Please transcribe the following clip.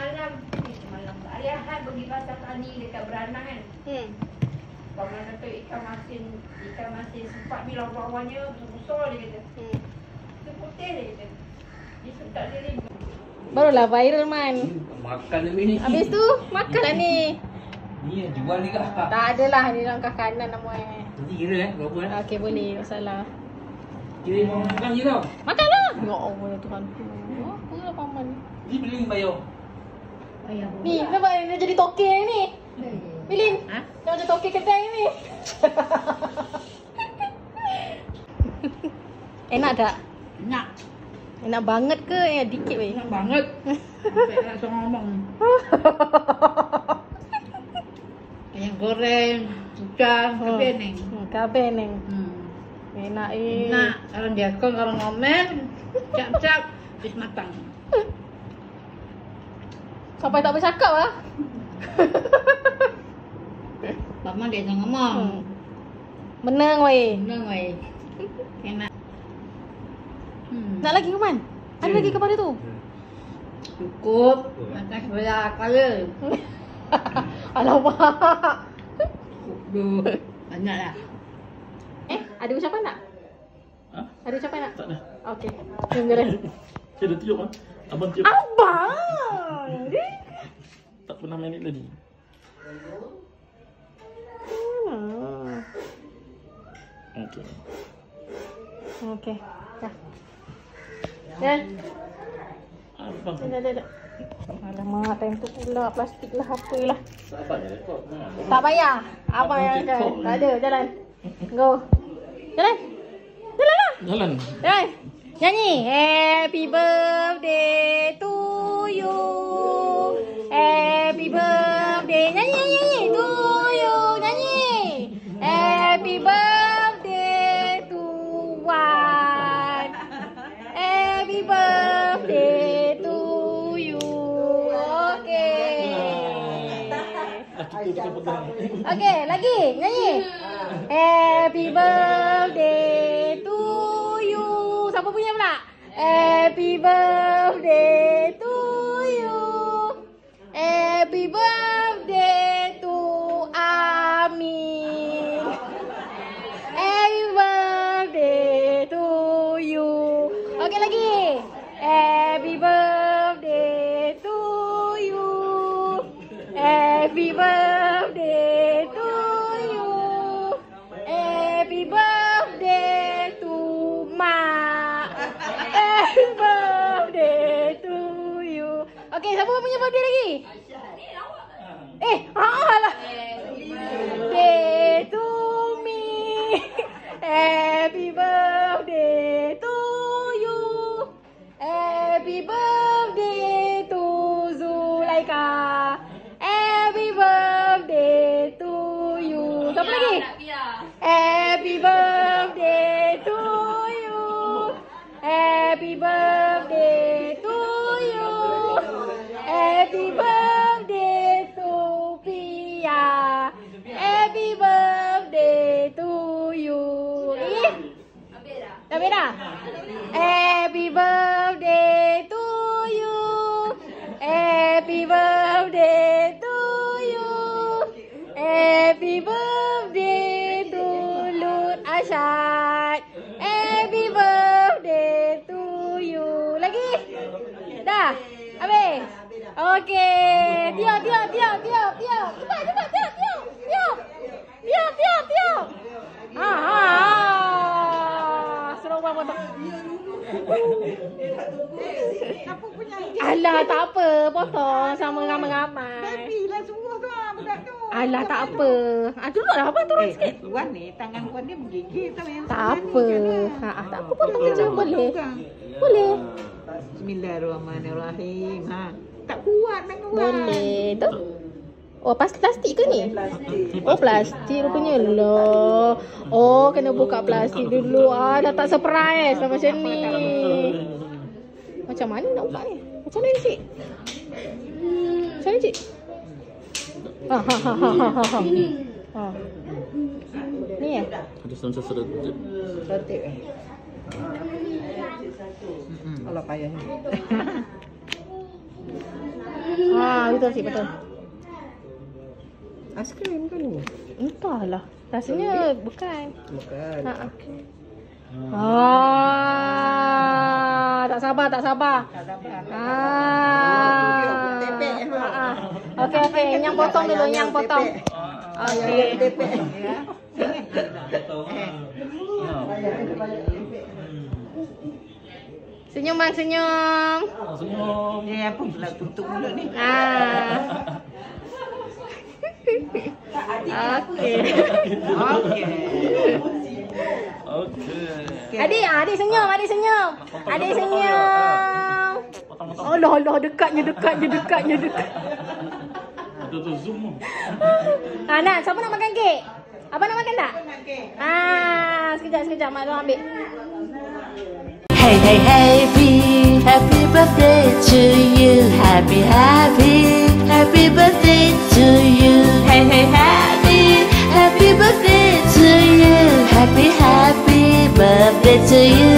semalam hari Ahad pergi pasar tani dekat Beranang kan. Kawan kata ikan masin sempat bilang bawahnya besar dia kata. Itu putih dia kata. Dia tak dia. Barulah viral man. Makan ni. Habis tu makan lah ni. Ni jual ni kah? Tak adalah ni langkah kanan nama Nanti kira berapa Okey boleh, tak masalah. Kira mau makan je tau. Makanlah. Ya Allah ya Tuhan. Apa lah paman ni? Ni beli bayar. Ni, kenapa dia jadi toke ni? Bilin. Dia macam toke kedai ni. Enak tak? Nak. Enak banget ke? Dikit weh. Enak banget. Sampai nak suruh ngomong. Ayam goreng, ikan, kabeneng. Kabeneng. Enak Enak. Kalau diakon, kalau ngomel, cap-cap, habis matang. Sampai tak bercakap lah. Mama dia jangan ngomong. Menang weh. Menang weh. Enak. Nak lagi ke man? Ada lagi kepada tu? Cukup. Makan sebelah kepala. Alamak. Cukup. Banyaklah. Ada ucapan tak? Ha? Ada ucapan tak? Tak ada. Okey. Dengar. Saya dah tiup ah. Abang tiup. Abang. Tak pernah main ni tadi. Okey. Okey. Dah. Dan. Abang. Dah. Alamak, time tu pula plastik lah apalah. Sabar je rekod. Tak payah. Abang yang akan. Tak ada, jalan. Go. Jalan. Jalan lah. Jalan. Jalan. Nyanyi. Happy birthday to you. Happy birthday. Nyanyi. To you. Nyanyi. Happy birthday to Wan. Happy birthday to you. Okey, lagi nyanyi. Happy birthday to you. Siapa punya pula? Happy birthday to you. Happy birthday to Amin. Happy birthday to you. Okey lagi. Happy birthday to you. Happy birthday to you. Happy birthday to Mak. Happy birthday to you. Okey, siapa punya birthday lagi? Alah. Birthday to me. Happy birthday to you. Happy birthday to Zulaika. Happy birthday to you. Siapa lagi? Happy birthday to you. Happy birthday to you. Happy birthday to Pia. Happy birthday to you. Dah beda? Happy birthday to you. Happy birthday to you. Happy birthday to Lut Asyad. Happy birthday to you. Lagi? Dah? Habis? Okey. Tiup. Cepat. Tiup. Serong bang potong. Apa punya? Alah, tak apa. Potong sama ramai-ramai. Baby lah semua tu budak tu. Alah, tak apa. Duduklah abang turun sikit. Tuan ni, tangan tuan dia menggigil tau yang Tak sebelah apa. ni kan. Tak apa, potong je. Boleh. Bismillahirrahmanirrahim. Tak kuat nak kuat. Boleh. Tu. Oh, plastik ke ni? Oh, plastik rupanya. Loh. Oh, kena buka plastik dulu. Dah tak surprise lah macam ni. Macam mana nak buka ni? Macam mana ni, cik? Macam mana, cik? Ni ya? Ada sensor sudah. Cantik eh. Allah payahnya. Betul sih, betul. Aiskrim kan ni? Entahlah. Rasanya bukan. Bukan. Tak sabar. Tak sabar. Okey. Yang potong dulu, yang potong. Okey. Senyum bang, senyum. Senyum. Ni apa pula tutup mulut ni? Okey. Adik senyum, adik senyum. Adik senyum. Allah, dekatnya. Tu zoom. Nak, siapa nak makan kek? Abang nak makan tak? Sekejap, mak Long ambil. Hey, happy birthday to you. Happy birthday to you. Hey, happy birthday to you. Happy birthday to you.